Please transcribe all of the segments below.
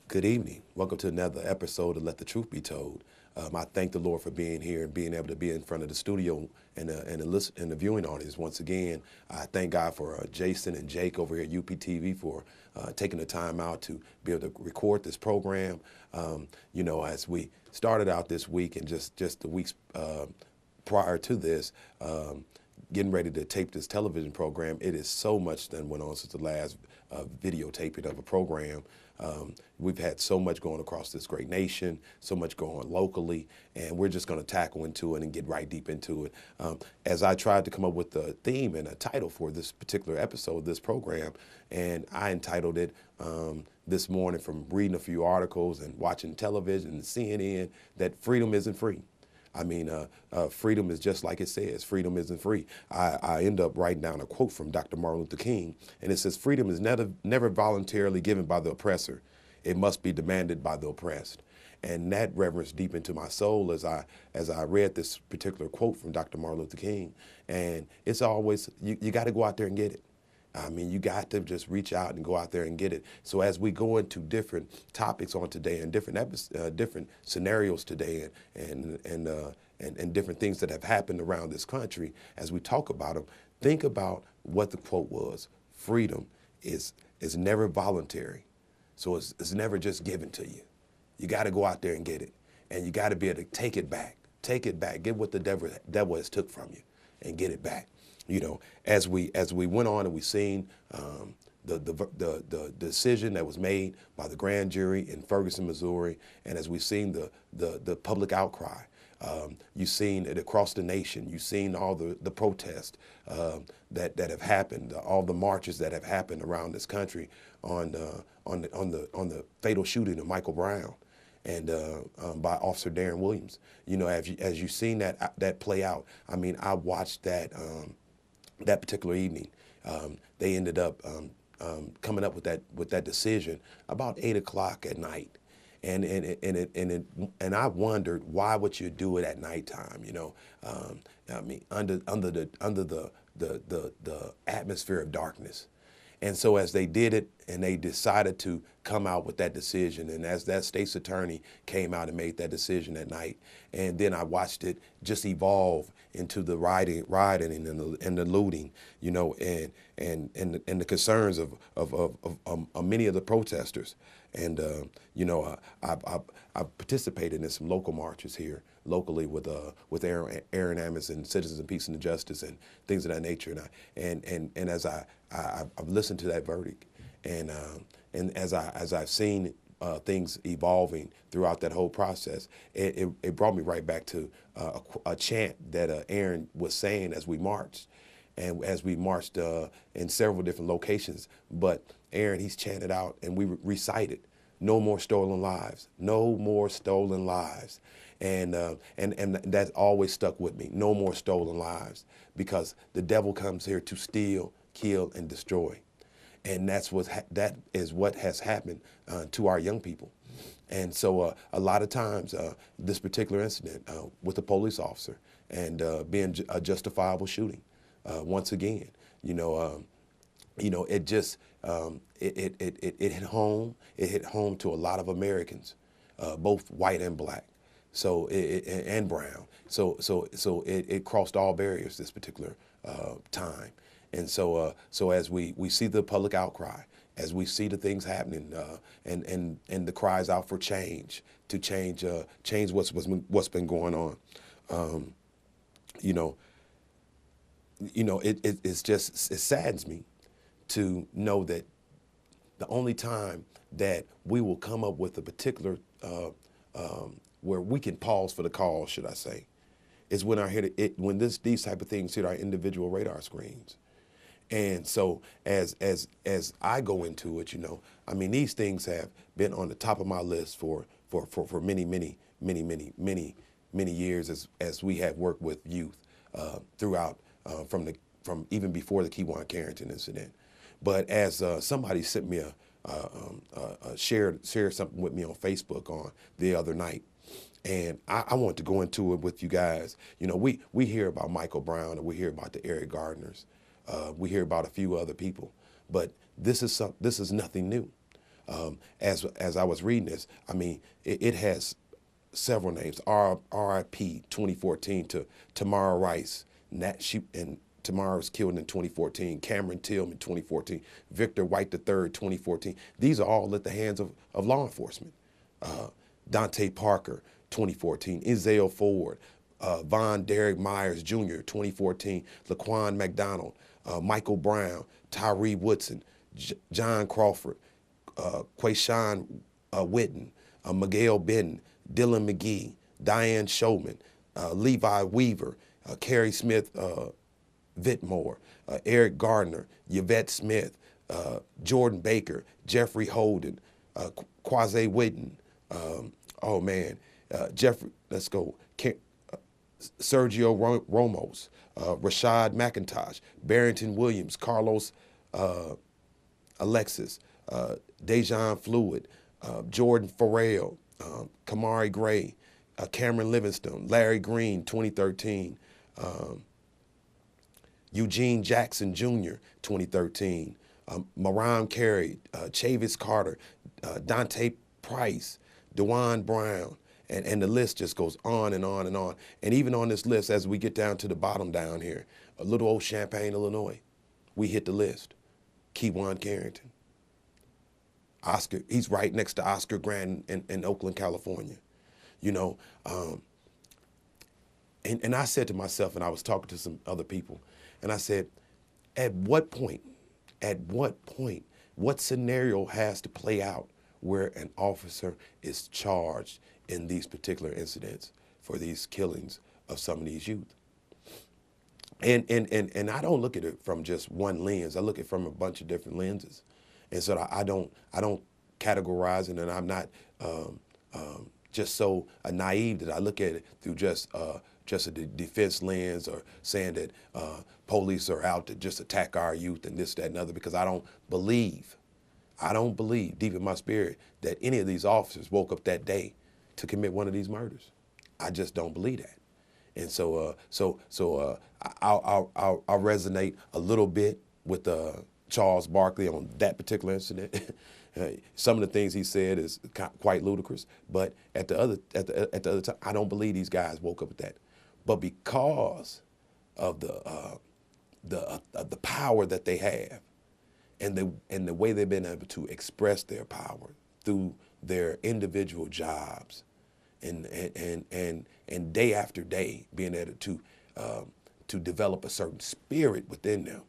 Good evening. Welcome to another episode of Let the Truth Be Told. I thank the Lord for being here and being able to be in front of the studio and the viewing audience once again. I thank God for Jason and Jake over here at UPTV for taking the time out to be able to record this program. As we started out this week and just the weeks prior to this, getting ready to tape this television program, it is so much that went on since the last videotaping of a program. We've had so much going across this great nation, so much going locally, and we're just going to tackle into it and get right deep into it. As I tried to come up with the theme and a title for this particular episode of this program, and I entitled it this morning from reading a few articles and watching television and CNN that freedom isn't free. I mean, freedom is just like it says, freedom isn't free. I end up writing down a quote from Dr. Martin Luther King, and it says, freedom is never voluntarily given by the oppressor. It must be demanded by the oppressed. And that reverence deep into my soul as I read this particular quote from Dr. Martin Luther King. And it's always, you got to go out there and get it. I mean, you got to just reach out and go out there and get it. So as we go into different topics on today and different scenarios today and different things that have happened around this country, as we talk about them, think about what the quote was. Freedom is never voluntary. So it's never just given to you. You got to go out there and get it. And you got to be able to take it back. Take it back. Get what the devil has took from you and get it back. You know, as we went on and we seen the decision that was made by the grand jury in Ferguson, Missouri, and as we've seen the public outcry, you've seen it across the nation. You've seen all the protests that have happened, all the marches that have happened around this country on the fatal shooting of Michael Brown and by Officer Seon Williams. You know, as you've seen that play out. I mean, I watched that. That particular evening, they ended up coming up with that decision about 8 o'clock at night, and I wondered, why would you do it at nighttime? You know, I mean, under the atmosphere of darkness. And so as they did it and they decided to come out with that decision, and as that state's attorney came out and made that decision at night, and then I watched it just evolve into the rioting and the looting, you know, and the concerns of many of the protesters. And I've participated in some local marches here locally with Aaron Amos and Citizens of Peace and Justice and things of that nature. And as I've listened to that verdict, and as I've seen things evolving throughout that whole process, it brought me right back to a chant that Aaron was saying as we marched. And as we marched in several different locations, but Aaron, he's chanted out and we recited, "No more stolen lives, no more stolen lives." And that always stuck with me, no more stolen lives, because the devil comes here to steal, kill, and destroy. And that is what has happened to our young people. And so a lot of times, this particular incident with the police officer and being a justifiable shooting, once again, it just it hit home. It hit home to a lot of Americans, both white and black, and brown. So it crossed all barriers this particular time. And so as we see the public outcry, as we see the things happening, and the cries out for change, to change what's been going on, it saddens me to know that the only time that we will come up with a particular where we can pause for the cause, should I say, is when these type of things hit our individual radar screens. And so as I go into it, I mean, these things have been on the top of my list for many years as we have worked with youth throughout from even before the Kewan Carrington incident. But as somebody sent me shared something with me on Facebook on the other night, and I want to go into it with you guys. We hear about Michael Brown and we hear about the Eric Gardners. We hear about a few other people, but this is nothing new. As I was reading this, I mean, it has several names. R.I.P. 2014 to Tamara Rice. And Tamara was killed in 2014. Cameron Tillman, 2014. Victor White III, 2014. These are all at the hands of law enforcement. Dante Parker, 2014. Izale Ford. Von Derek Myers Jr., 2014. Laquan McDonald. Michael Brown. Tyree Woodson. John Crawford. Quayshawn Witten. Miguel Benton. Dylan McGee. Diane Showman. Levi Weaver. Carrie Smith Vitmore. Eric Gardner. Yvette Smith. Jordan Baker. Jeffrey Holden. Quasi Witten. Oh man. Jeffrey, let's go. Sergio Ramos. Rashad McIntosh. Barrington Williams. Carlos Alexis. Dejan Fluid. Jordan Farrell. Kamari Gray. Cameron Livingstone. Larry Green, 2013. Eugene Jackson Jr., 2013. Maram Carey. Chavis Carter. Dante Price. DeJuan Brown. And the list just goes on and on and on. And even on this list, as we get down to the bottom down here, a little old Champaign, Illinois, we hit the list. Kewan Carrington. Oscar, he's right next to Oscar Grant in Oakland, California. You know, and I said to myself, and I was talking to some other people, and I said, at what point, what scenario has to play out where an officer is charged in these particular incidents for these killings of some of these youth? And I don't look at it from just one lens. I look at it from a bunch of different lenses. And so I don't categorize it, and I'm not just so naive that I look at it through just a defense lens, or saying that police are out to just attack our youth and this, that, and other, because I don't believe deep in my spirit that any of these officers woke up that day to commit one of these murders. I just don't believe that. And so I'll resonate a little bit with Charles Barkley on that particular incident. Some of the things he said is quite ludicrous, but at the other time, I don't believe these guys woke up with that. But because of the power that they have, and the way they've been able to express their power through their individual jobs, and day after day being able to develop a certain spirit within them,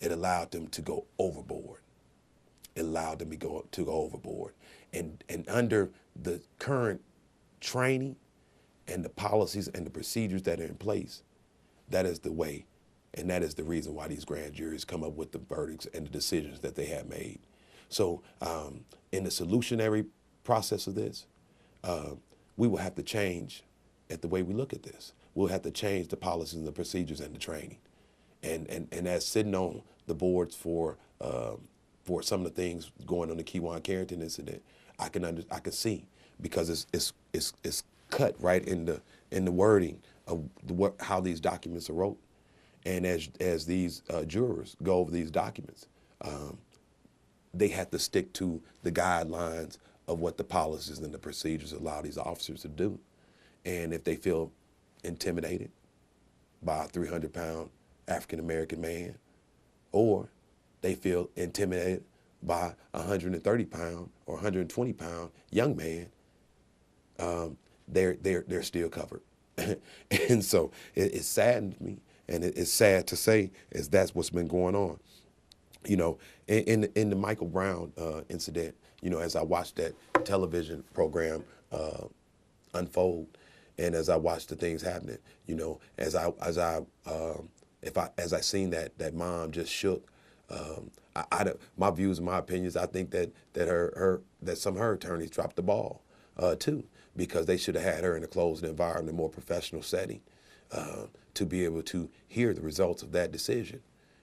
it allowed them to go overboard. It allowed them to go overboard. And under the current training and the policies and the procedures that are in place, that is the way, and that is the reason why these grand juries come up with the verdicts and the decisions that they have made. So in the solutionary process of this, we will have to change at the way we look at this. We'll have to change the policies and the procedures and the training. And as sitting on the boards for some of the things going on the Kewan Carrington incident, I can see, because it's cut right in the wording of how these documents are wrote. And as these jurors go over these documents, they have to stick to the guidelines of what the policies and the procedures allow these officers to do. And if they feel intimidated by a 300-pound African-American man, or they feel intimidated by a 130-pound or 120-pound young man, they're still covered. And so it saddens me, and it's sad to say, is that's what's been going on. You know, in the Michael Brown incident, you know, as I watched that television program unfold, and as I watched the things happening, you know, as I seen that mom just shook, my views and my opinions, I think that some of her attorneys dropped the ball too, because they should have had her in a closed environment, a more professional setting, to be able to hear the results of that decision.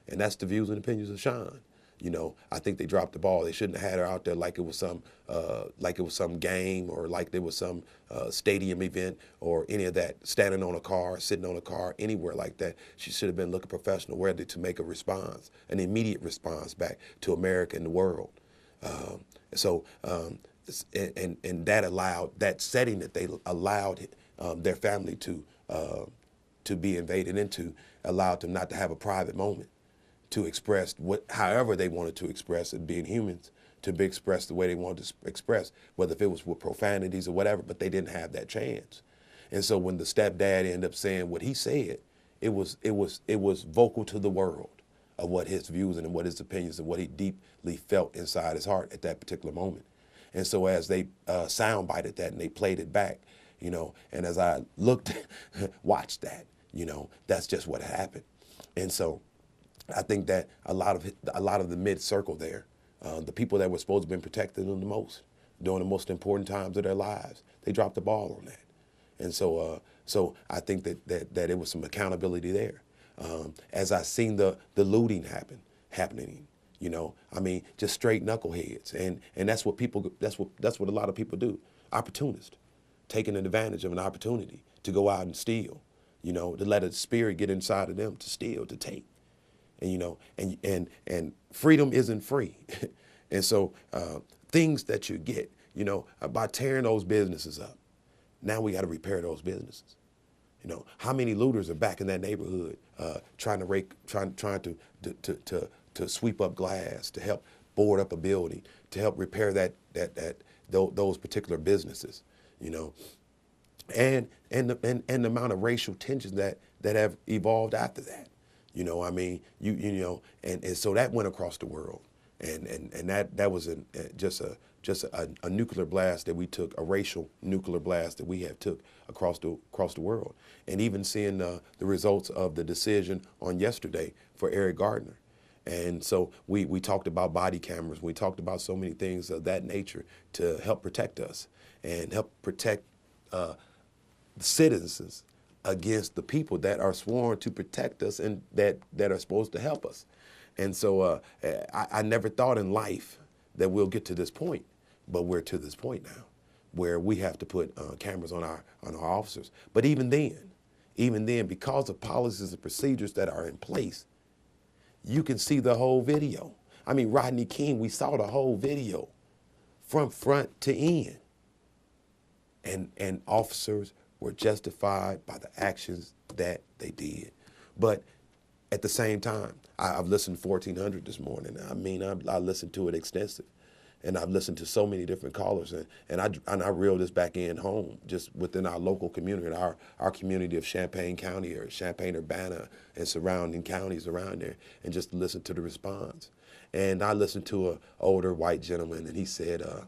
And that's the views and opinions of Sean. You know, I think they dropped the ball. They shouldn't have had her out there like it was some game, or like there was some stadium event or any of that, standing on a car, sitting on a car, anywhere like that. She should have been looking professional, ready to make a response, an immediate response back to America and the world. So and that allowed, that setting that they allowed their family to be invaded into, allowed them not to have a private moment to express however they wanted to express it, being humans, to be expressed the way they wanted to express, whether if it was with profanities or whatever, but they didn't have that chance. And so when the stepdad ended up saying what he said, it was vocal to the world of what his views and what his opinions and what he deeply felt inside his heart at that particular moment. And so as they soundbited that and they played it back, and as I looked, watched that, that's just what happened. And so I think that a lot of the mid-circle there, the people that were supposed to have been protecting them the most during the most important times of their lives, they dropped the ball on that. And so I think that it was some accountability there. As I seen the looting happening, just straight knuckleheads, and that's what a lot of people do, opportunists, taking advantage of an opportunity to go out and steal, to let a spirit get inside of them to steal, to take, and freedom isn't free, and so things that you get, by tearing those businesses up, now we got to repair those businesses. How many looters are back in that neighborhood trying to sweep up glass, to help board up a building, to help repair those particular businesses, and the amount of racial tensions that have evolved after that, and so that went across the world, and that was just a nuclear blast that we took, a racial nuclear blast that we have took across the world. And even seeing the results of the decision on yesterday for Eric Gardner. And so we talked about body cameras. We talked about so many things of that nature to help protect us and help protect citizens against the people that are sworn to protect us and that are supposed to help us. And so I never thought in life that we'll get to this point. But we're to this point now where we have to put cameras on our officers. But even then, because of policies and procedures that are in place, you can see the whole video. I mean, Rodney King, we saw the whole video from front to end. And officers were justified by the actions that they did. But at the same time, I've listened to 1400 this morning. I listened to it extensive. And I've listened to so many different callers, and I reeled this back in home, just within our local community, our community of Champaign County or Champaign-Urbana and surrounding counties around there, and just listen to the response. And I listened to an older white gentleman, and he said, I'm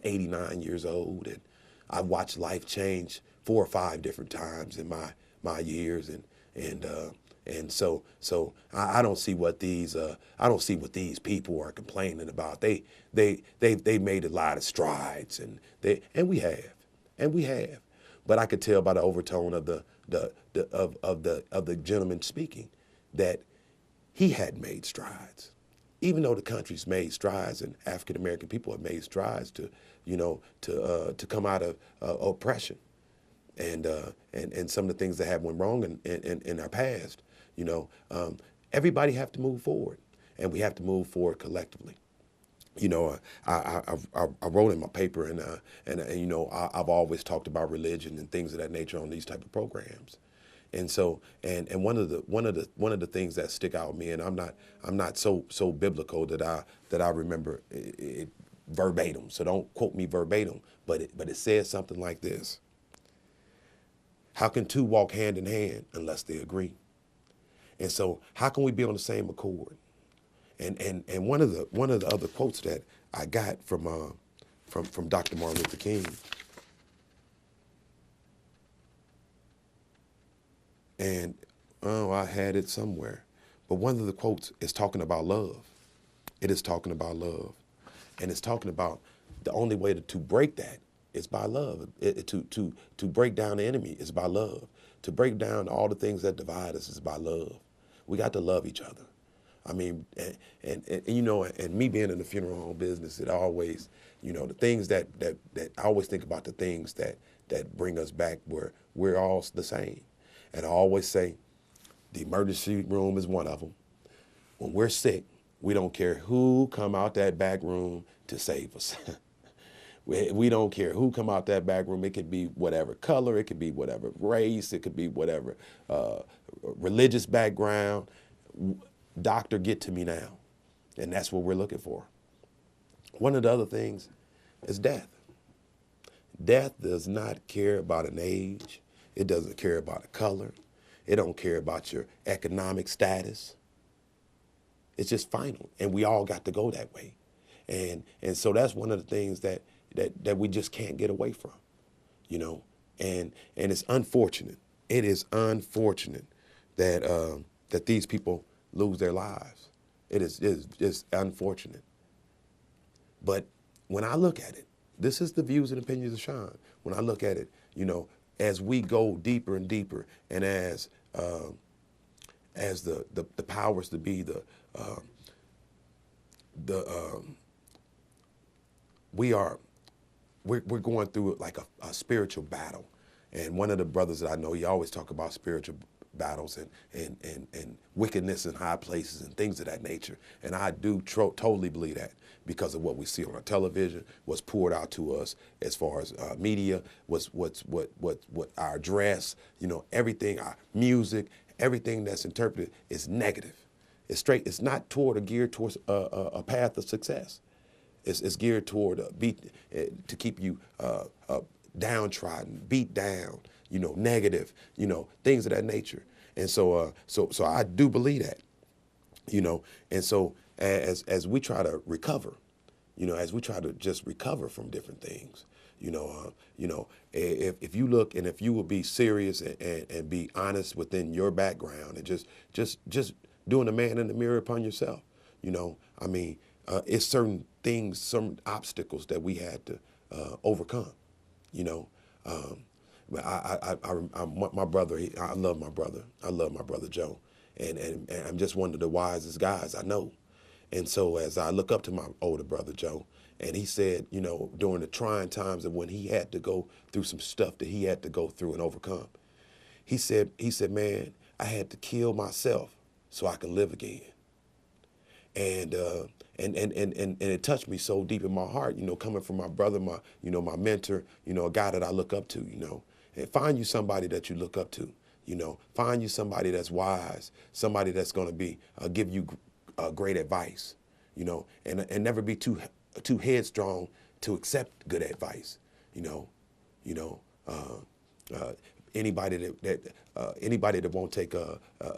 89 years old, and I've watched life change 4 or 5 different times in my years, and so I don't see what these people are complaining about. They made a lot of strides, and we have. But I could tell by the overtone of the gentleman speaking that he had made strides, even though the country's made strides and African American people have made strides to come out of oppression and some of the things that have went wrong in our past. Everybody have to move forward, and we have to move forward collectively. I wrote in my paper, and I've always talked about religion and things of that nature on these type of programs, and so and one of the things that stick out with me, and I'm not so biblical that I remember it verbatim, so don't quote me verbatim, but it says something like this: how can two walk hand in hand unless they agree? And so how can we be on the same accord? And one of the other quotes that I got from Dr. Martin Luther King, and I had it somewhere, but one of the quotes is talking about love. It is talking about love, and it's talking about the only way to break that is by love. To break down the enemy is by love. To break down all the things that divide us is by love. We got to love each other. I mean, and me being in the funeral home business, it always, the things that I always think about, the things that bring us back where we're all the same. And I always say the emergency room is one of them. When we're sick, We don't care who come out that back room to save us. We don't care who come out that back room. It could be whatever color, it could be whatever race, it could be whatever religious background. Doctor, get to me now. And that's what we're looking for. One of the other things is death. Death does not care about an age. It doesn't care about a color. It don't care about your economic status. It's just final. And we all got to go that way. And so that's one of the things that we just can't get away from, you know. And it's unfortunate. It is unfortunate that that these people lose their lives. It's unfortunate. But when I look at it, this is the views and opinions of Sean. When I look at it, you know, as we go deeper and deeper, and as the powers to be, we're going through like a spiritual battle. And one of the brothers that I know, he always talk about spiritual battles and wickedness in high places and things of that nature. And I do totally believe that, because of what we see on our television, what's poured out to us as far as media, what our dress, you know, everything, our music, everything that's interpreted is negative. It's straight. It's not toward or geared towards a path of success. It's geared toward to keep you downtrodden, beat down, you know, negative, you know, things of that nature. And so I do believe that, you know. And so as we try to recover, you know, as we try to just recover from different things, you know, if you look, and if you will be serious and be honest within your background, and just doing a man in the mirror upon yourself, you know, I mean, it's certain things, some obstacles that we had to overcome, you know. My brother, I love my brother. I love my brother Joe, and I'm just one of the wisest guys I know. And so as I look up to my older brother Joe, and he said, you know, during the trying times of when he had to go through some stuff that he had to go through and overcome, he said, man, I had to kill myself so I can live again. And it touched me so deep in my heart, you know, coming from my brother, my mentor, you know, a guy that I look up to, you know. And find you somebody that you look up to, you know. Find you somebody that's wise, somebody that's going to be give you great advice, you know, and never be too headstrong to accept good advice, you know. Anybody that won't take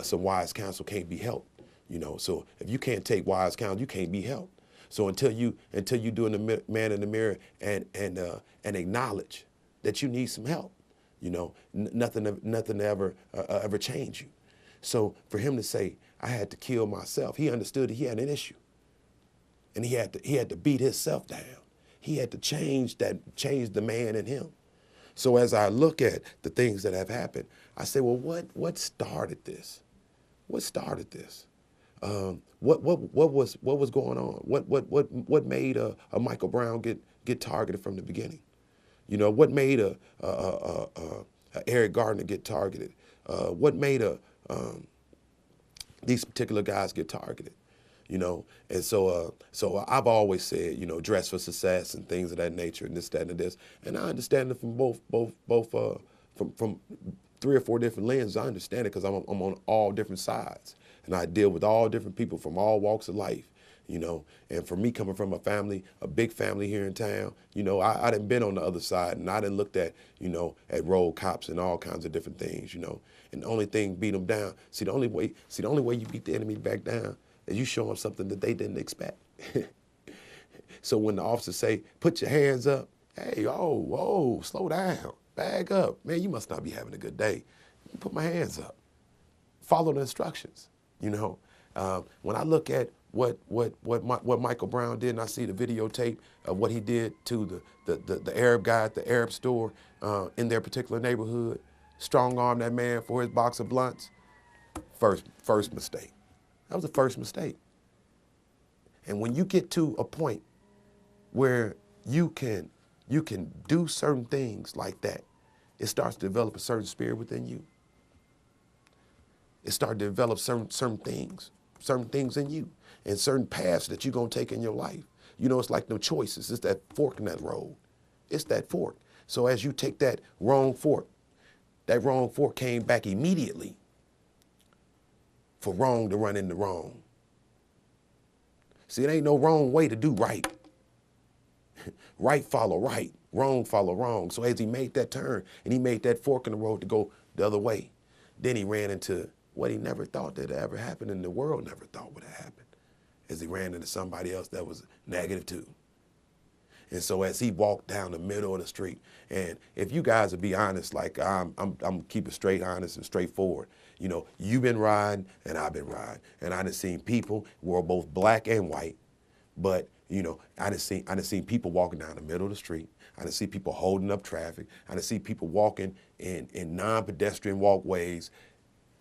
some wise counsel can't be helped. You know, so if you can't take wise counsel, you can't be helped. So until you doing the man in the mirror and acknowledge that you need some help, you know, nothing ever change you. So for him to say, I had to kill myself, he understood that he had an issue, and he had to beat himself down. He had to change the man in him. So as I look at the things that have happened, I say, well, what started this? What started this? What was going on? What made a Michael Brown get targeted from the beginning? You know, what made a Eric Gardner get targeted? What made these particular guys get targeted? You know, and so I've always said, you know, dress for success and things of that nature, and this, that, and this. And I understand it from both from 3 or 4 different lenses. I understand it because I'm on all different sides. And I deal with all different people from all walks of life, you know. And for me, coming from a big family here in town, you know, I done been on the other side, and I done looked at, you know, at road cops and all kinds of different things, you know. And the only thing beat them down. See, the only way you beat the enemy back down is you show them something that they didn't expect. So when the officers say, put your hands up, hey, whoa, slow down, bag up. Man, you must not be having a good day. Put my hands up. Follow the instructions. You know, when I look at what Michael Brown did, and I see the videotape of what he did to the Arab guy at the Arab store in their particular neighborhood, strong-arm that man for his box of blunts, first mistake. That was the first mistake. And when you get to a point where you can do certain things like that, it starts to develop a certain spirit within you. It started to develop certain things certain things in you and certain paths that you're going to take in your life. You know, it's like no choices. It's that fork in that road. It's that fork. So as you take that wrong fork came back immediately for wrong to run into wrong. See, it ain't no wrong way to do right. Right follow right, wrong follow wrong. So as he made that turn and he made that fork in the road to go the other way, then he ran into what he never thought that ever happened and the world never thought would have happened, as he ran into somebody else that was negative too. And so as he walked down the middle of the street, and if you guys would be honest, like I'm keeping straight honest and straightforward. You know, you've been riding and I've been riding, and I done seen people who are both black and white, but you know, I done seen people walking down the middle of the street. I done see people holding up traffic. I done see people walking in non-pedestrian walkways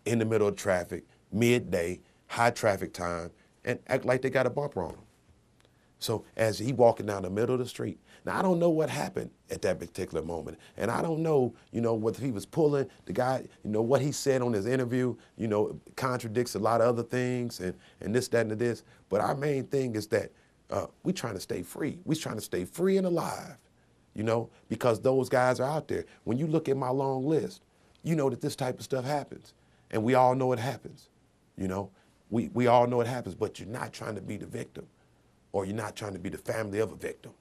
in the middle of traffic, midday, high traffic time, and act like they got a bumper on them. So as he walking down the middle of the street, now I don't know what happened at that particular moment. And I don't know, you know, whether he was pulling the guy, you know, what he said on his interview, you know, contradicts a lot of other things and this, that, and this. But our main thing is that we trying to stay free. We trying to stay free and alive, you know, because those guys are out there. When you look at my long list, you know that this type of stuff happens. And we all know it happens, you know. We all know it happens, but you're not trying to be the victim, or you're not trying to be the family of a victim.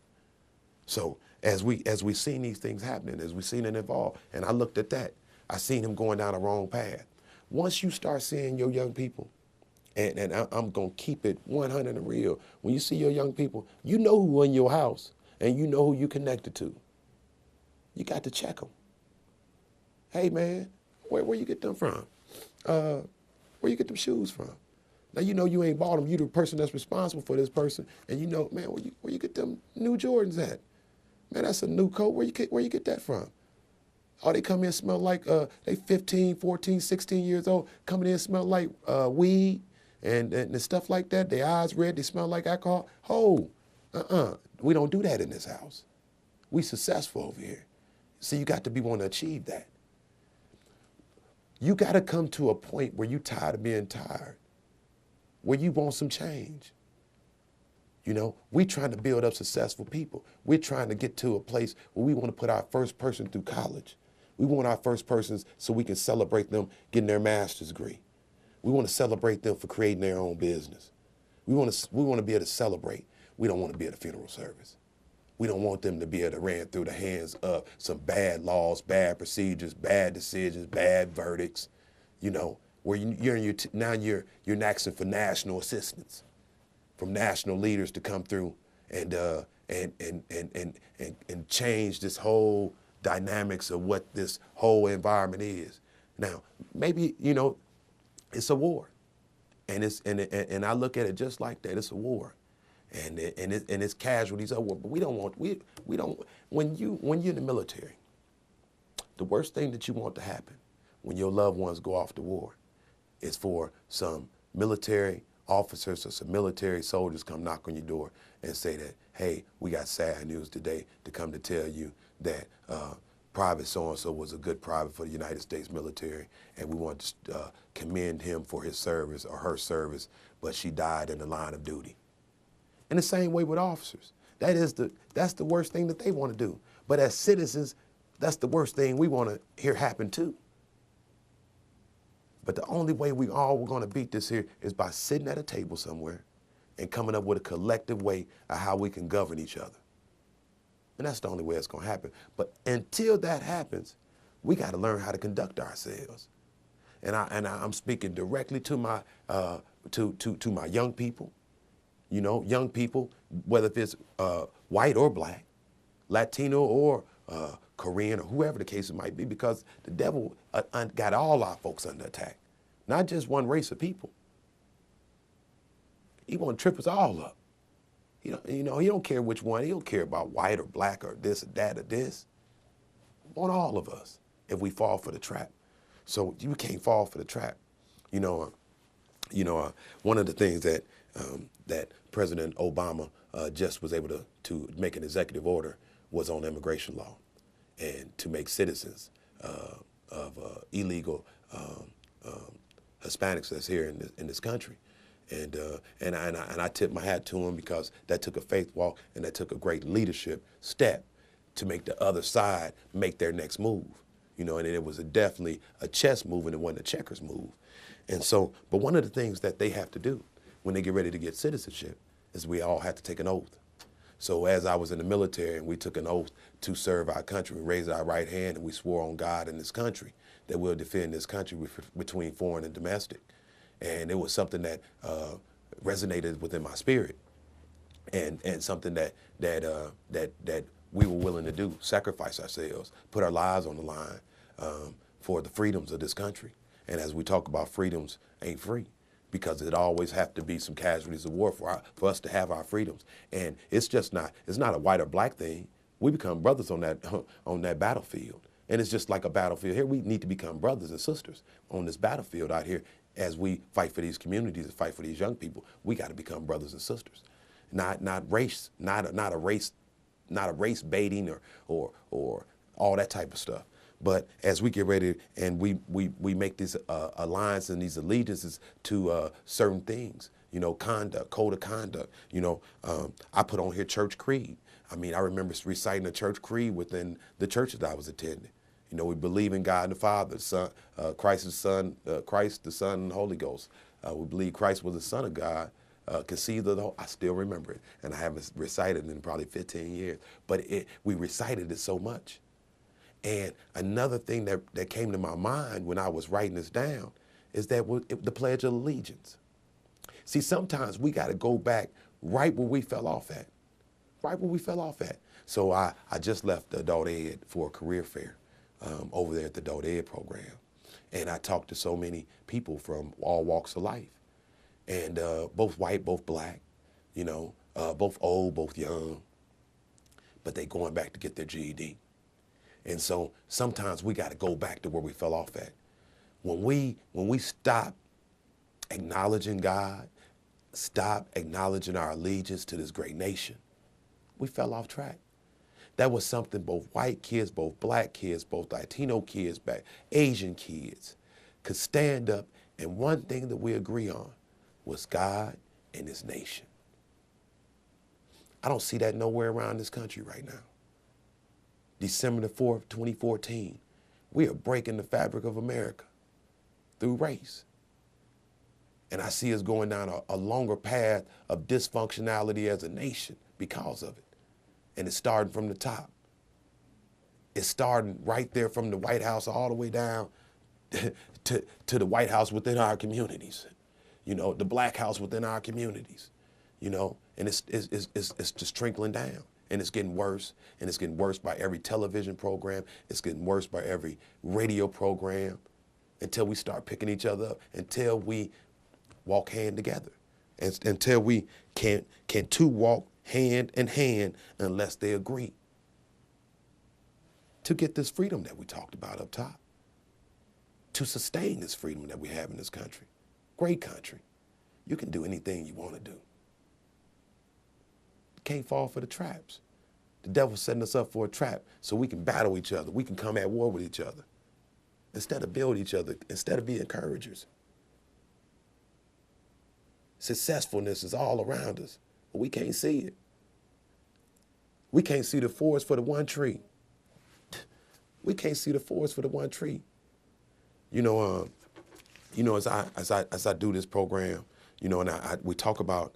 So as we seen these things happening, as we seen it evolve, and I looked at that, I seen him going down the wrong path. Once you start seeing your young people, and I'm gonna keep it 100 and real, when you see your young people, you know who in your house, and you know who you connected to. You got to check them. Hey man, where you get them from? Where you get them shoes from? Now you know you ain't bought them. You the person that's responsible for this person, and you know, man, where you get them new Jordans at? Man, that's a new coat. Where you get that from? Oh, they come in smell like they 15, 14, 16 years old, coming in smell like weed and stuff like that. Their eyes red. They smell like alcohol. Oh, we don't do that in this house. We successful over here. So you got to be wanting to achieve that. You got to come to a point where you tired of being tired, where you want some change. You know, we trying to build up successful people. We're trying to get to a place where we want to put our first person through college. We want our first persons so we can celebrate them getting their master's degree. We want to celebrate them for creating their own business. We want to be able to celebrate. We don't want to be at a funeral service. We don't want them to be able to ran through the hands of some bad laws, bad procedures, bad decisions, bad verdicts, you know, where now you're asking for national assistance from national leaders to come through and change this whole dynamics of what this whole environment is. Now, maybe, you know, it's a war, and I look at it just like that. It's a war. And it's casualties of war, but we don't when you're in the military, the worst thing that you want to happen when your loved ones go off to war is for some military officers or some military soldiers come knock on your door and say that, hey, we got sad news today to come to tell you that Private so-and-so was a good private for the United States military, and we want to commend him for his service or her service, but she died in the line of duty. In the same way with officers. That's the worst thing that they want to do. But as citizens, that's the worst thing we want to hear happen too. But the only way we're going to beat this here is by sitting at a table somewhere and coming up with a collective way of how we can govern each other. And that's the only way it's going to happen. But until that happens, we got to learn how to conduct ourselves. And I'm speaking directly to my to my young people. You know, young people, whether if it's white or black, Latino or Korean or whoever the case it might be, because the devil got all our folks under attack, not just one race of people. He want to trip us all up. You know, he don't care which one. He don't care about white or black or this or that or this. He want all of us if we fall for the trap. So you can't fall for the trap. One of the things that that President Obama just was able to make an executive order was on immigration law and to make citizens of illegal Hispanics that's here in this country. And I tip my hat to him, because that took a faith walk, and that took a great leadership step to make the other side make their next move. And it was definitely a chess move, and it wasn't a checkers move. And so, but one of the things that they have to do when they get ready to get citizenship is we all have to take an oath. So as I was in the military and we took an oath to serve our country, we raised our right hand and we swore on God and this country that we'll defend this country between foreign and domestic. And it was something that resonated within my spirit, and something that we were willing to do, sacrifice ourselves, put our lives on the line for the freedoms of this country. And as we talk about, freedoms ain't free, because it always have to be some casualties of war for us to have our freedoms. And it's not a white or black thing. We become brothers on that battlefield. And it's just like a battlefield here. We need to become brothers and sisters on this battlefield out here as we fight for these communities and fight for these young people. We got to become brothers and sisters, not race baiting or all that type of stuff. But as we get ready and we make these alliances and these allegiances to certain things, conduct, code of conduct. I put on here church creed. I mean, I remember reciting a church creed within the church that I was attending. We believe in God the Father, Son, Christ the Son, and the Holy Ghost. We believe Christ was the Son of God, conceived of the whole. I still remember it, and I haven't recited it in probably 15 years. But we recited it so much. And another thing that came to my mind when I was writing this down is that the Pledge of Allegiance. See, sometimes we got to go back right where we fell off at. So I just left adult ed for a career fair over there at the adult ed program. And I talked to so many people from all walks of life. And both white, both black, both old, both young. But they going back to get their GED. And so sometimes we got to go back to where we fell off at. When we stop acknowledging God, stop acknowledging our allegiance to this great nation, we fell off track. That was something both white kids, both black kids, both Latino kids, Asian kids could stand up, and one thing that we agree on was God and His nation. I don't see that nowhere around this country right now. December the 4th, 2014, we are breaking the fabric of America through race. And I see us going down a longer path of dysfunctionality as a nation because of it. And it's starting from the top. It's starting right there from the White House all the way down to the White House within our communities, the Black House within our communities, and it's just trickling down. And it's getting worse, and it's getting worse by every television program. It's getting worse by every radio program, until we start picking each other up, until we walk hand together, and until we can two walk hand in hand unless they agree to get this freedom that we talked about up top, to sustain this freedom that we have in this country. Great country. You can do anything you want to do. Can't fall for the traps. The devil's setting us up for a trap so we can battle each other. We can come at war with each other instead of build each other, instead of being encouragers. Successfulness is all around us, but we can't see it. We can't see the forest for the one tree. We can't see the forest for the one tree. As I do this program, and we talk about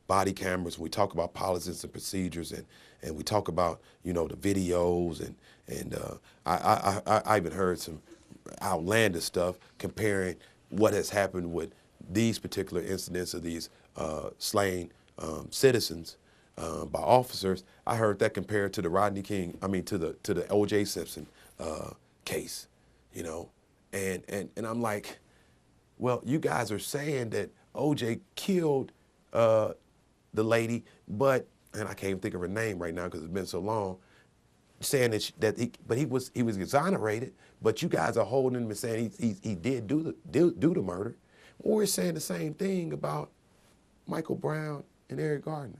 body cameras, we talk about policies and procedures, and we talk about the videos, and I even heard some outlandish stuff comparing what has happened with these particular incidents of these slain citizens by officers. I heard that compared to the to the O.J. Simpson case, and I'm like, well, you guys are saying that O.J. killed the lady, but, and I can't even think of her name right now because it's been so long, saying he was exonerated, but you guys are holding him and saying he did do the murder. Well, we're saying the same thing about Michael Brown and Eric Gardner.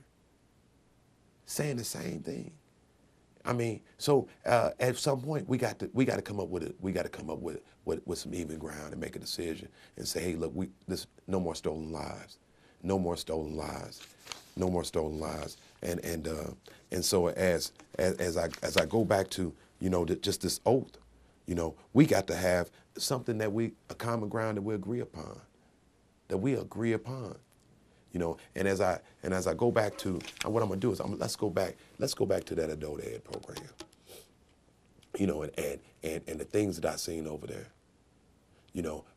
Saying the same thing. I mean, so at some point we got to come up with it. We got to come up with some even ground and make a decision and say, hey, look, no more stolen lives, no more stolen lives, no more stolen lives. And so as I go back to just this oath, we got to have something a common ground that we agree upon, And as I go back to what I'm gonna do is let's go back to that adult ed program, and the things that I seen over there,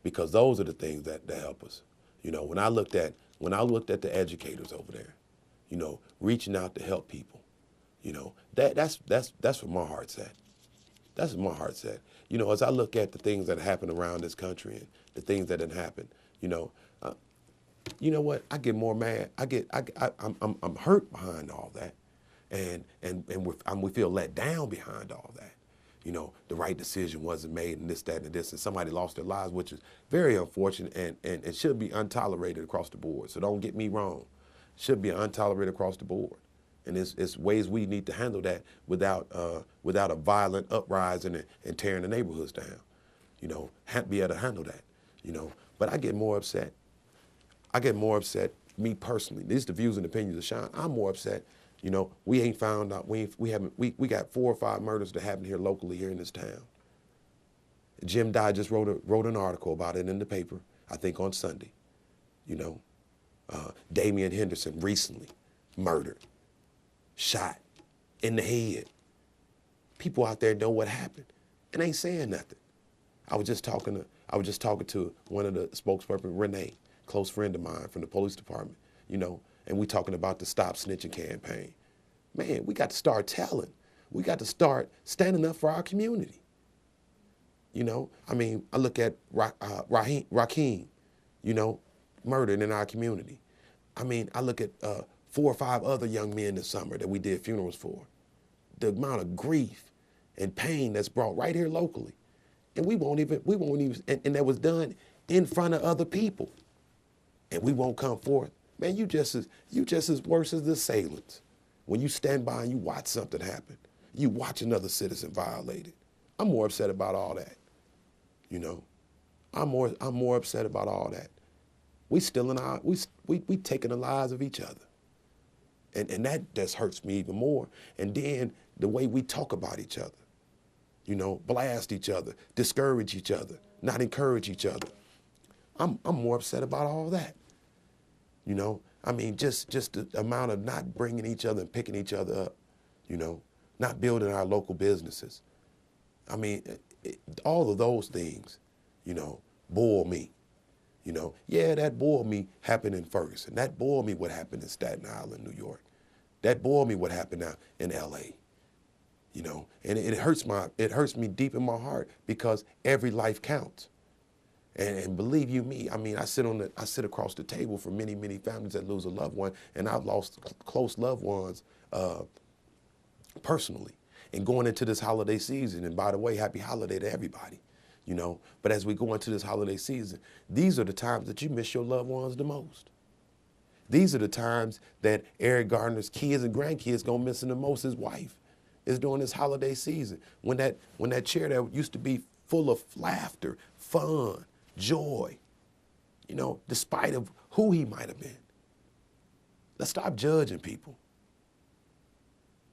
because those are the things that help us. When I looked at the educators over there, reaching out to help people, that's where my heart's at. That's where my heart's at. As I look at the things that happen around this country and the things that didn't happen, you know what? I get more mad. I'm hurt behind all that, and we feel let down behind all that. The right decision wasn't made, and this, that, and this, and somebody lost their lives, which is very unfortunate and should be untolerated across the board. So don't get me wrong, should be untolerated across the board, and it's ways we need to handle that without a violent uprising and tearing the neighborhoods down. Be able to handle that. But I get more upset. Me personally. These are the views and opinions of Sean. I'm more upset. We ain't found out. We got 4 or 5 murders that happened here locally here in this town. Jim Dye just wrote an article about it in the paper, I think on Sunday. Damian Henderson recently murdered, shot in the head. People out there know what happened and ain't saying nothing. I was just talking to one of the spokesperson, Renee, close friend of mine from the police department, and we talking about the Stop Snitching campaign. Man, we got to start telling. We got to start standing up for our community. I look at Raheem, murdered in our community. I look at 4 or 5 other young men this summer that we did funerals for. The amount of grief and pain that's brought right here locally. And we won't even, and that was done in front of other people. And we won't come forth. Man, you just as worse as the assailants. When you stand by and you watch something happen, you watch another citizen violated. I'm more upset about all that. I'm more upset about all that. We taking the lives of each other. And that just hurts me even more. And then the way we talk about each other, blast each other, discourage each other, not encourage each other. I'm more upset about all that. Just the amount of not bringing each other and picking each other up, not building our local businesses. All of those things, bore me. That bored me happened in Ferguson. That bored me what happened in Staten Island, New York. That bored me what happened now in L.A. And it hurts me deep in my heart because every life counts. And believe you me, I sit across the table for many, many families that lose a loved one, and I've lost close loved ones personally. And going into this holiday season, and by the way, happy holiday to everybody, But as we go into this holiday season, these are the times that you miss your loved ones the most. These are the times that Eric Gardner's kids and grandkids gonna miss him the most. His wife is during this holiday season when that chair that used to be full of laughter, fun, joy, despite of who he might have been. Let's stop judging people.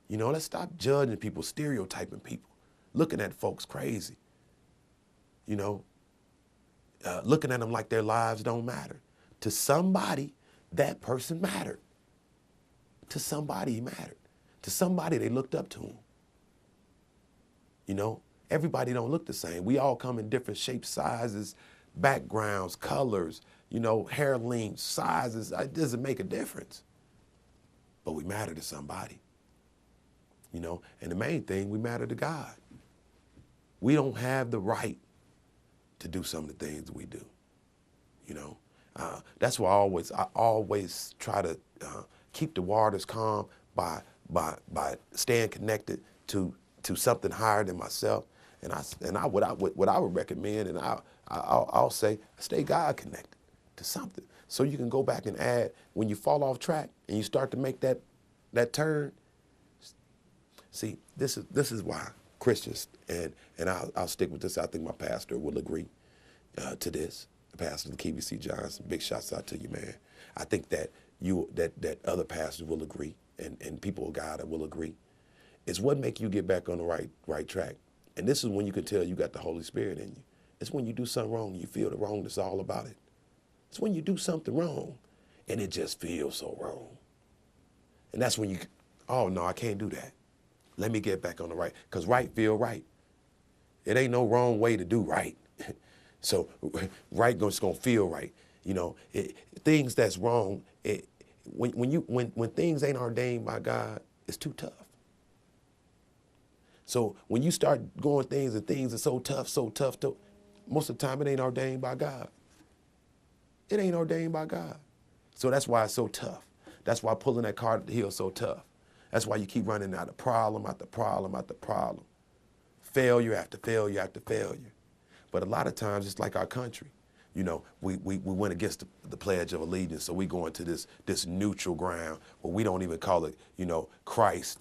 Let's stop judging people, stereotyping people, looking at folks crazy. Looking at them like their lives don't matter. To somebody, that person mattered. To somebody, he mattered. To somebody, they looked up to him. Everybody don't look the same. We all come in different shapes, sizes, backgrounds, colors, hair lengths, sizes. It doesn't make a difference. But we matter to somebody. And the main thing, we matter to God. We don't have the right to do some of the things we do. That's why I always try to keep the waters calm by staying connected to something higher than myself. What I would recommend, and I'll say, stay God connected to something, so you can go back and add when you fall off track and you start to make that turn. See, this is why Christians, and I'll stick with this. I think my pastor will agree to this. The pastor of the KBC Johnson, big shouts out to you, man. I think that that other pastors will agree, and people of God will agree. It's what make you get back on the right track. And this is when you can tell you got the Holy Spirit in you. It's when you do something wrong, you feel the wrongness all about it. It's when you do something wrong, and it just feels so wrong. And that's when you, oh no, I can't do that. Let me get back on the right, because right feel right. It ain't no wrong way to do right. So right just gonna feel right. You know, things that's wrong, when things ain't ordained by God, it's too tough. So when you start going things and things are so tough, most of the time it ain't ordained by God. It ain't ordained by God. So that's why it's so tough. That's why pulling that cart up the hill is so tough. That's why you keep running out of problem after problem after problem. Failure after failure after failure. But a lot of times it's like our country. You know, we went against the Pledge of Allegiance, so we go into this neutral ground where we don't even call it, you know, Christ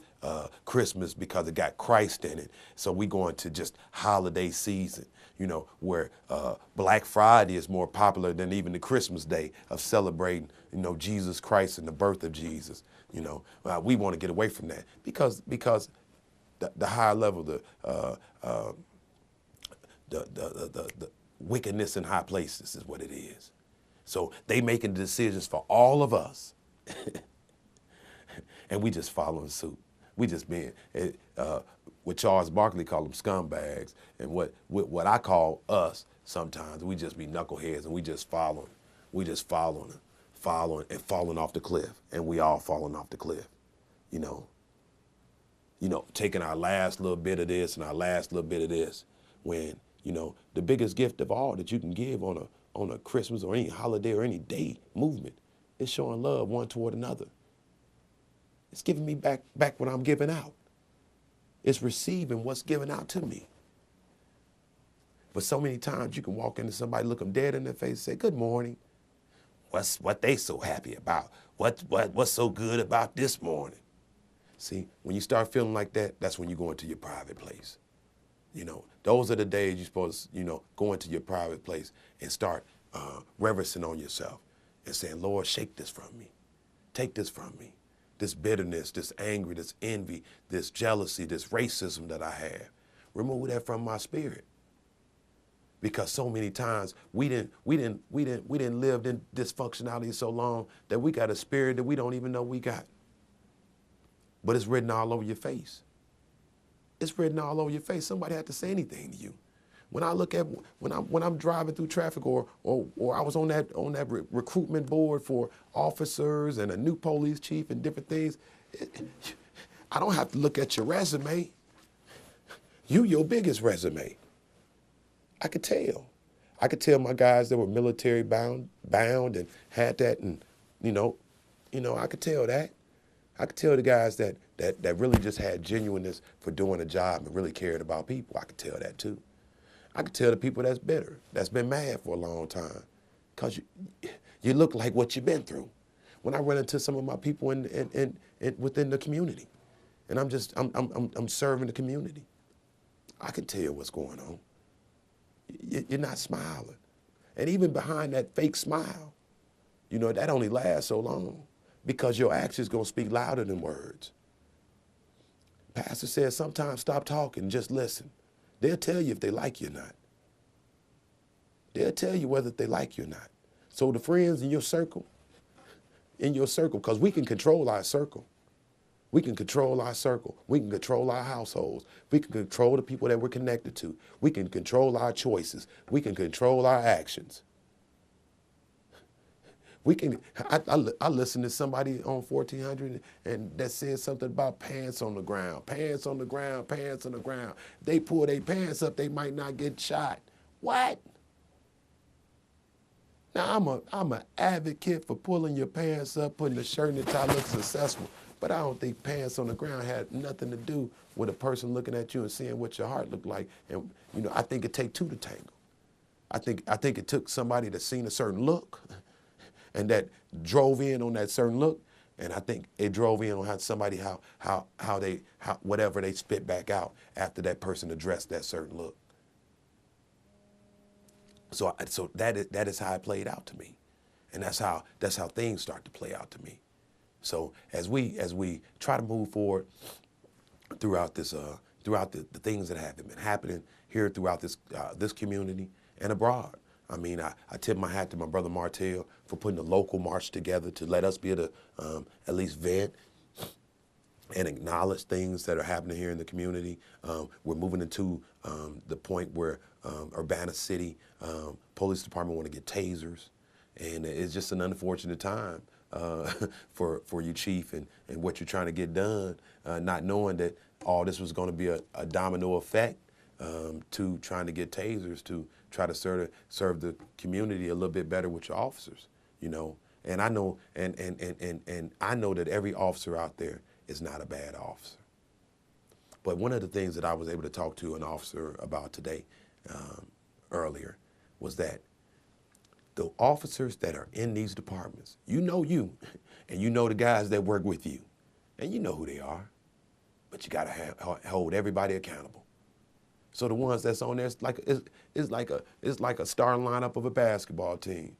Christmas because it got Christ in it. So we go into just holiday season, you know, where Black Friday is more popular than even the Christmas day of celebrating, you know, Jesus Christ and the birth of Jesus. You know, we want to get away from that because the higher level, the wickedness in high places is what it is. So they making decisions for all of us, and we just following suit. We just being what Charles Barkley called them scumbags, and what I call us sometimes we just be knuckleheads, and we just following and falling off the cliff, and we all falling off the cliff, you know, taking our last little bit of this and our last little bit of this, when, you know, the biggest gift of all that you can give on a Christmas or any holiday or any day movement is showing love one toward another. It's giving me back what I'm giving out. It's receiving what's given out to me. But so many times you can walk into somebody, look them dead in their face and say, good morning. What they so happy about? What's so good about this morning? See, when you start feeling like that, that's when you go into your private place. You know, those are the days you're supposed to, you know, go into your private place and start reverencing on yourself and saying, Lord, shake this from me. Take this from me. This bitterness, this anger, this envy, this jealousy, this racism that I have. Remove that from my spirit. Because so many times we didn't live in dysfunctionality so long that we got a spirit that we don't even know we got. But it's written all over your face. It's written all over your face. Somebody had to say anything to you. When I look at when I'm driving through traffic, or I was on that recruitment board for officers and a new police chief and different things, I don't have to look at your resume. You your biggest resume. I could tell. I could tell my guys that were military bound and had that, and you know, I could tell that. I could tell the guys that really just had genuineness for doing a job and really cared about people. I could tell that too. I could tell the people that's bitter, that's been mad for a long time, because you look like what you've been through. When I run into some of my people in within the community, and I'm serving the community, I can tell what's going on. You're not smiling. And even behind that fake smile, you know, that only lasts so long because your actions going to speak louder than words. Pastor says sometimes stop talking, just listen. They'll tell you if they like you or not. They'll tell you whether they like you or not. So the friends in your circle, because we can control our circle. We can control our circle. We can control our households. We can control the people that we're connected to. We can control our choices. We can control our actions. We can. I listened to somebody on 1400 and that said something about pants on the ground. Pants on the ground, pants on the ground. They pull their pants up, they might not get shot. What? Now I'm an advocate for pulling your pants up, putting the shirt and the tie, look successful. But I don't think pants on the ground had nothing to do with a person looking at you and seeing what your heart looked like. And you know, I think it take two to tango. I think it took somebody that seen a certain look and that drove in on that certain look And I think it drove in on whatever they spit back out after that person addressed that certain look. So that is how it played out to me, and that's how things start to play out to me. So as we try to move forward throughout this throughout the things that have been happening here throughout this community and abroad. I mean, I tip my hat to my brother Martell for putting a local march together to let us be able to at least vent and acknowledge things that are happening here in the community. We're moving into the point where Urbana City Police Department want to get tasers, and it's just an unfortunate time for you, Chief, and what you're trying to get done, not knowing that all this was going to be a domino effect to trying to get tasers to try to serve the community a little bit better with your officers, you know. And I know, and I know that every officer out there is not a bad officer. But one of the things that I was able to talk to an officer about today, earlier, was that the officers that are in these departments, you, and you know the guys that work with you, and you know who they are, but you gotta hold everybody accountable. So the ones that's on there, it's like a starting lineup of a basketball team.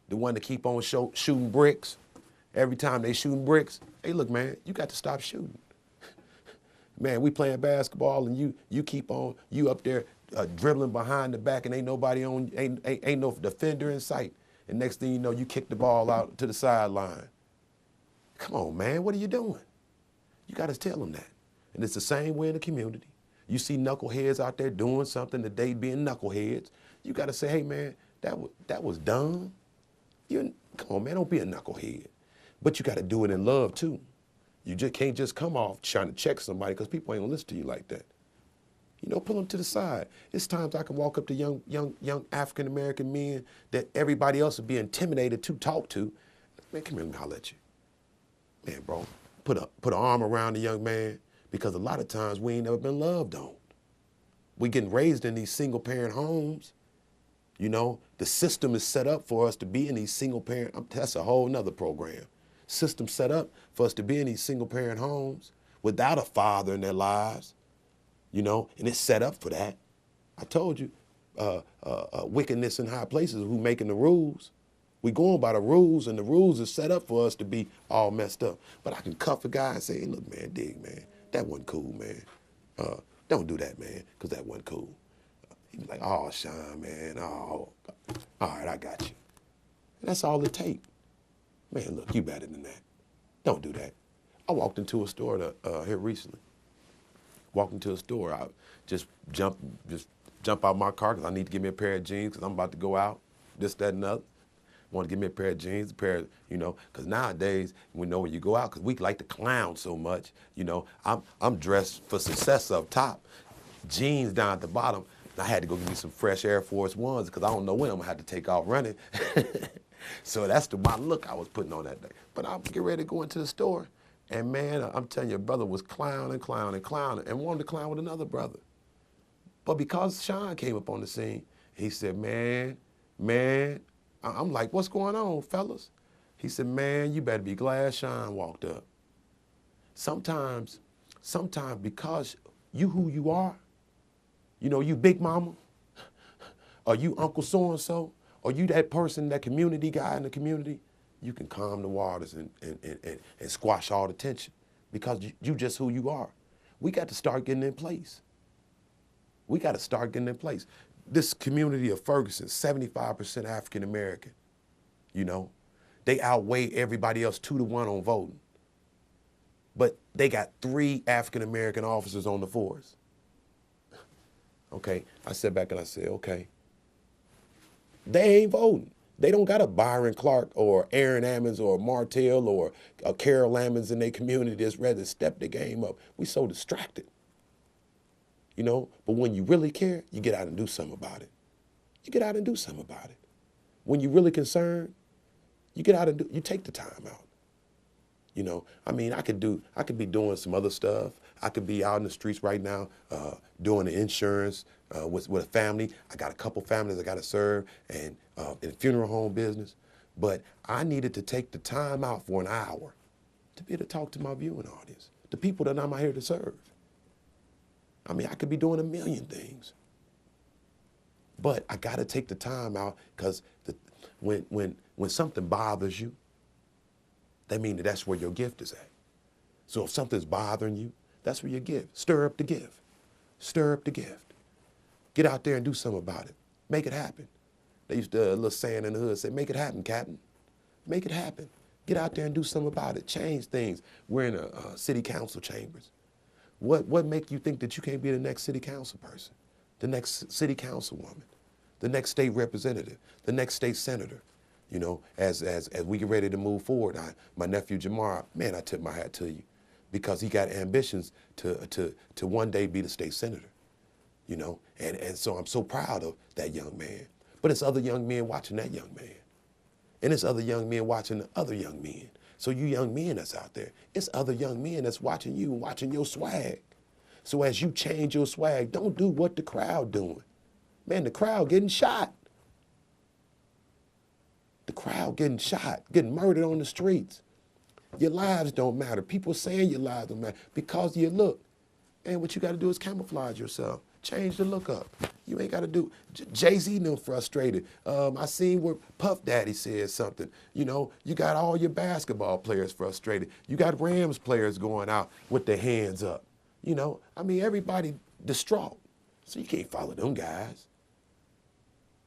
The one that keep on shooting bricks, every time they shooting bricks, hey, look, man, you got to stop shooting. Man, we playing basketball and you keep on, you up there dribbling behind the back and ain't nobody on, ain't no defender in sight. And next thing you know, you kick the ball out to the sideline. Come on, man, what are you doing? You got to tell them that. And it's the same way in the community. You see knuckleheads out there doing something that they being knuckleheads. You got to say, hey, man, that was dumb. Come on, man, don't be a knucklehead. But you got to do it in love, too. You just can't just come off trying to check somebody because people ain't gonna listen to you like that. You know, pull them to the side. It's times I can walk up to young African-American men that everybody else would be intimidated to talk to. Man, come here, let me holler at you. Man, bro, put an arm around the young man, because a lot of times we ain't never been loved on. We getting raised in these single-parent homes. You know, the system is set up for us to be in these single-parent, that's a whole nother program. System set up for us to be in these single-parent homes without a father in their lives, you know, and it's set up for that. I told you, wickedness in high places, who making the rules. We going by the rules, and the rules is set up for us to be all messed up. But I can cuff a guy and say, hey, look, man, dig, man, that wasn't cool, man. Don't do that, man, because that wasn't cool. He'd be like, oh, Sean, man, oh, all right, I got you. And that's all it takes. Man, look, you better than that. Don't do that. I walked into a store here recently. Walked into a store, I just jump out my car because I need to get me a pair of jeans because I'm about to go out, this, that, and other. Want to get me a pair of jeans, you know, because nowadays, we know when you go out, because we like to clown so much, you know, I'm dressed for success up top, jeans down at the bottom. I had to go get me some fresh Air Force Ones because I don't know when I'm going to have to take off running. So that's my look I was putting on that day. But I'm getting ready to go into the store, and man, I'm telling you, brother was clowning, and wanted to clown with another brother. But because Sean came up on the scene, he said, man, I'm like, what's going on, fellas? He said, man, you better be glad Sean walked up. Sometimes because you who you are, you know, you big mama, or you Uncle so-and-so, or you that person, that community guy in the community, you can calm the waters and squash all the tension because you just who you are. We got to start getting in place. We got to start getting in place. This community of Ferguson, 75% African American, you know, they outweigh everybody else 2-1 on voting. But they got 3 African American officers on the force. Okay, I sat back and I said, okay, they ain't voting. They don't got a Byron Clark or Aaron Ammons or Martell or a Carol Ammons in their community that's ready to step the game up. We so distracted, you know? But when you really care, you get out and do something about it. You get out and do something about it. When you're really concerned, you get out and you take the time out. You know, I mean, I could be doing some other stuff. I could be out in the streets right now doing the insurance with a family. I got a couple families I got to serve and in the funeral home business. But I needed to take the time out for an hour to be able to talk to my viewing audience, the people that I'm out here to serve. I mean, I could be doing a million things, but I got to take the time out, because when something bothers you, that means that's where your gift is at. So if something's bothering you, that's where your gift. Stir up the gift. Stir up the gift. Get out there and do something about it. Make it happen. They used to, a little saying in the hood, say, make it happen, Captain. Make it happen. Get out there and do something about it. Change things. We're in a city council chambers. What make you think that you can't be the next city council person, the next city councilwoman, the next state representative, the next state senator? You know, as we get ready to move forward, my nephew Jamar, man, I tip my hat to you, because he got ambitions to one day be the state senator. You know, and so I'm so proud of that young man. But it's other young men watching that young man. And it's other young men watching the other young men. So you young men that's out there, it's other young men that's watching you, watching your swag. So as you change your swag, don't do what the crowd doing. Man, the crowd getting shot. The crowd getting shot, getting murdered on the streets. Your lives don't matter. People saying your lives don't matter because of your look. And what you got to do is camouflage yourself. Change the look up. You ain't got to do. Jay-Z them frustrated. I seen where Puff Daddy said something. You know, you got all your basketball players frustrated. You got Rams players going out with their hands up. You know, I mean, everybody distraught. So you can't follow them guys.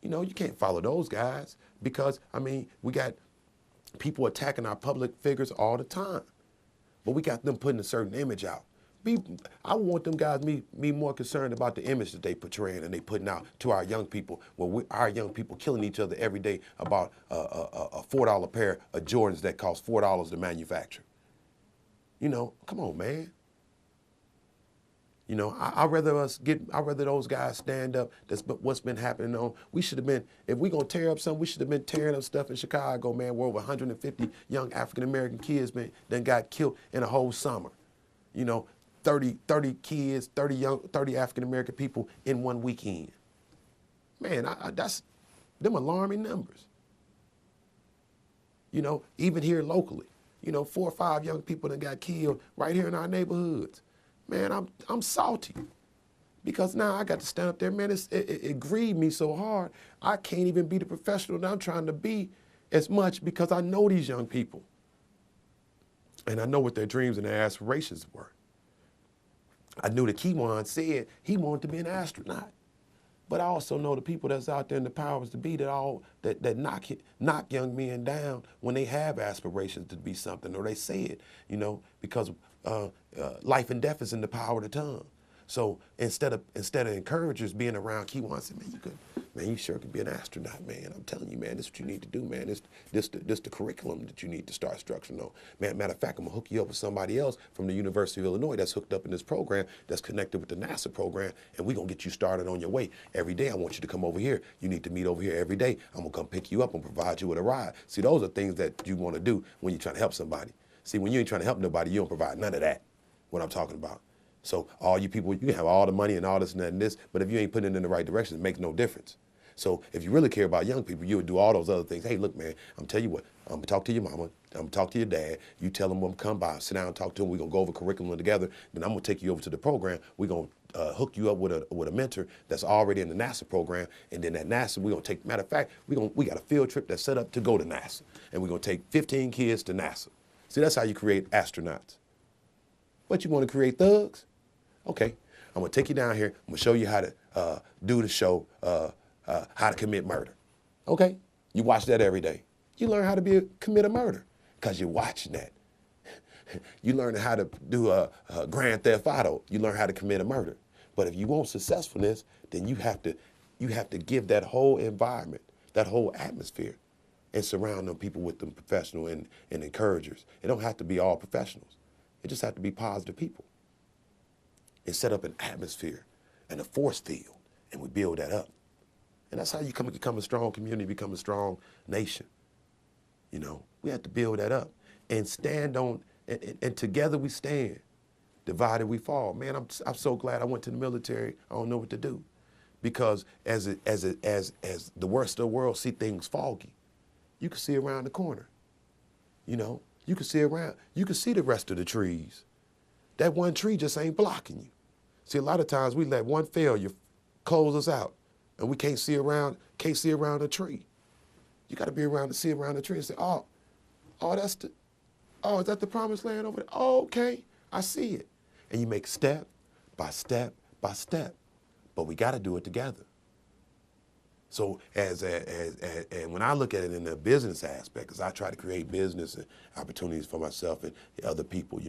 You know, you can't follow those guys because, I mean, we got people attacking our public figures all the time. But we got them putting a certain image out. I want them guys to be more concerned about the image that they portraying and they putting out to our young people. When our young people killing each other every day about a $4 pair of Jordans that cost $4 to manufacture. You know, come on, man. You know, I'd rather those guys stand up. That's what's been happening on. We should have been, if we're going to tear up something, we should have been tearing up stuff in Chicago, man, where over 150 young African-American kids then got killed in a whole summer. You know, 30 kids, 30 African-American people in one weekend. Man, that's them alarming numbers. You know, even here locally, you know, 4 or 5 young people that got killed right here in our neighborhoods. Man, I'm salty because now I got to stand up there. Man, it grieved me so hard. I can't even be the professional that I'm trying to be as much because I know these young people. And I know what their dreams and their aspirations were. I knew that Kewan said he wanted to be an astronaut. But I also know the people that's out there in the powers to be that knock young men down when they have aspirations to be something, or they say it, you know, because life and death is in the power of the tongue. So instead of encouragers being around, Kewan said, man, you sure could be an astronaut, man. I'm telling you, man, this is what you need to do, man. This the curriculum that you need to start structuring on. Man, matter of fact, I'm gonna hook you up with somebody else from the University of Illinois that's hooked up in this program that's connected with the NASA program, and we're gonna get you started on your way. Every day I want you to come over here. You need to meet over here every day. I'm gonna come pick you up and provide you with a ride. See, those are things that you wanna do when you're trying to help somebody. See, when you ain't trying to help nobody, you don't provide none of that, what I'm talking about. So all you people, you can have all the money and all this and that and this, but if you ain't putting it in the right direction, it makes no difference. So if you really care about young people, you would do all those other things. Hey, look, man, I'm tell you what, I'm gonna talk to your mama, I'm gonna talk to your dad, you tell them I'm gonna come by, sit down and talk to them, we're gonna go over curriculum together, then I'm gonna take you over to the program, we're gonna hook you up with a mentor that's already in the NASA program, and then at NASA, we're gonna take, matter of fact, we got a field trip that's set up to go to NASA, and we're gonna take 15 kids to NASA. See, that's how you create astronauts. But you wanna create thugs? Okay, I'm gonna take you down here, I'm gonna show you how to do the show, how to commit murder. Okay, you watch that every day. You learn how to commit a murder because you're watching that. You learn how to do a Grand Theft Auto. You learn how to commit a murder. But if you want successfulness, then you have to give that whole environment, that whole atmosphere, and surround them people with them professional and encouragers. It don't have to be all professionals. It just have to be positive people. And set up an atmosphere and a force field, and we build that up. And that's how you become a strong community, become a strong nation. You know, we have to build that up and stand on, and together we stand. Divided we fall. Man, I'm so glad I went to the military. I don't know what to do, because as the rest of the world see things foggy, you can see around the corner. You know, You can see around. You can see the rest of the trees. That one tree just ain't blocking you. See, a lot of times we let one failure close us out, and we can't see around the tree. You got to be around to see around the tree and say, oh, is that the promised land over there? Oh, okay, I see it. And you make step by step by step, but we got to do it together. So and when I look at it in the business aspect, because I try to create business and opportunities for myself and other people,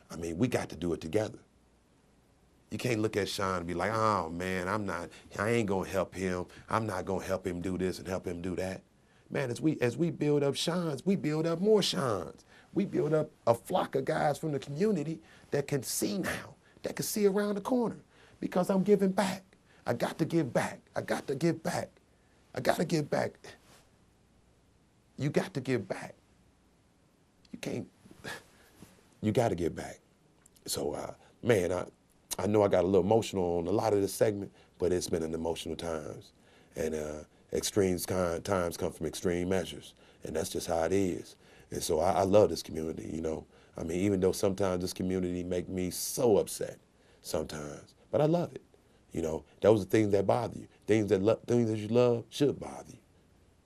I mean, we got to do it together. You can't look at Sean and be like, oh man, I ain't gonna help him. I'm not gonna help him do this and help him do that. Man, as we build up Sean's, we build up more Sean's. We build up a flock of guys from the community that can see now, that can see around the corner, because I'm giving back. I got to give back. I got to give back. I got to give back. You got to give back. You got to give back. So, man, I know I got a little emotional on a lot of this segment, but it's been an emotional times. And extreme times come from extreme measures. And that's just how it is. And so I love this community, I mean, even though sometimes this community make me so upset sometimes, but I love it. Those are things that bother you. Things that you love should bother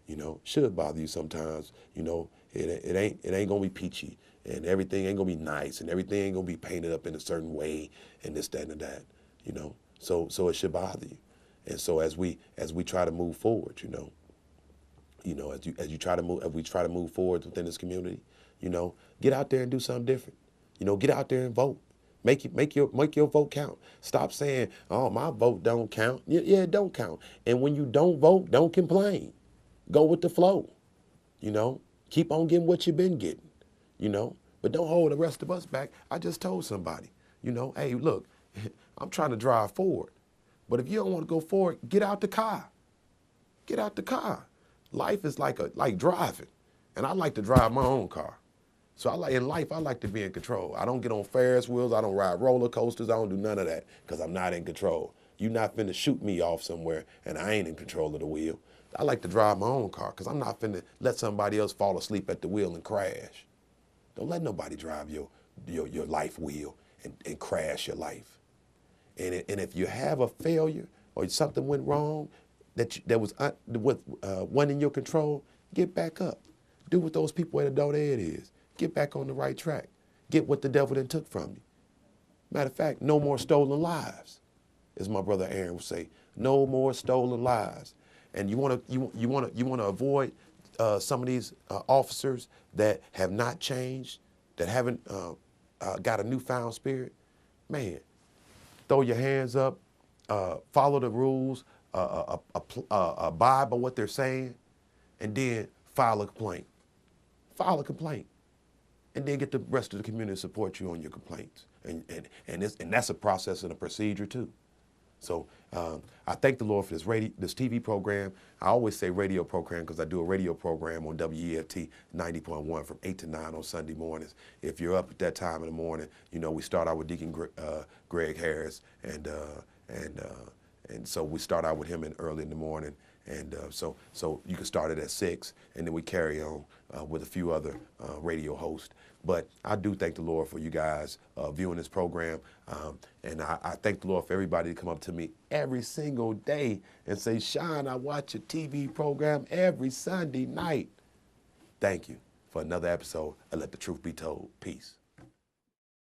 you. Should bother you sometimes. It ain't gonna be peachy, and everything ain't gonna be nice, and everything ain't gonna be painted up in a certain way, and this, that, and that. So it should bother you. And so as we try to move forward, as we try to move forward within this community, get out there and do something different. Get out there and vote. Make your vote count. Stop saying, oh, my vote don't count. Yeah, it don't count. And when you don't vote, don't complain. Go with the flow. Keep on getting what you've been getting. But don't hold the rest of us back. I just told somebody, hey, look, I'm trying to drive forward. But if you don't want to go forward, get out the car. Get out the car. Life is like driving. And I like to drive my own car. So in life, I like to be in control. I don't get on Ferris wheels. I don't ride roller coasters. I don't do none of that because I'm not in control. You're not finna shoot me off somewhere and I ain't in control of the wheel. I like to drive my own car because I'm not finna let somebody else fall asleep at the wheel and crash. Don't let nobody drive your life wheel and crash your life. And if you have a failure or something went wrong that wasn't in your control, get back up. Do what those people at Adult Ed is. Get back on the right track. Get what the devil done took from you. Matter of fact, no more stolen lives, as my brother Aaron would say. No more stolen lives. And you want to avoid some of these officers that have not changed, that haven't got a newfound spirit. Man, throw your hands up, follow the rules, abide by what they're saying, and then file a complaint. File a complaint. And then get the rest of the community to support you on your complaints. And that's a process and a procedure too. So I thank the Lord for this TV program. I always say radio program because I do a radio program on WEFT 90.1 from 8 to 9 on Sunday mornings. If you're up at that time in the morning, we start out with Deacon Greg Harris, and so we start out with him early in the morning. And so you can start it at 6, and then we carry on with a few other radio hosts. But I do thank the Lord for you guys viewing this program. And I thank the Lord for everybody to come up to me every single day and say, Sean, I watch your TV program every Sunday night. Thank you for another episode of Let the Truth Be Told. Peace.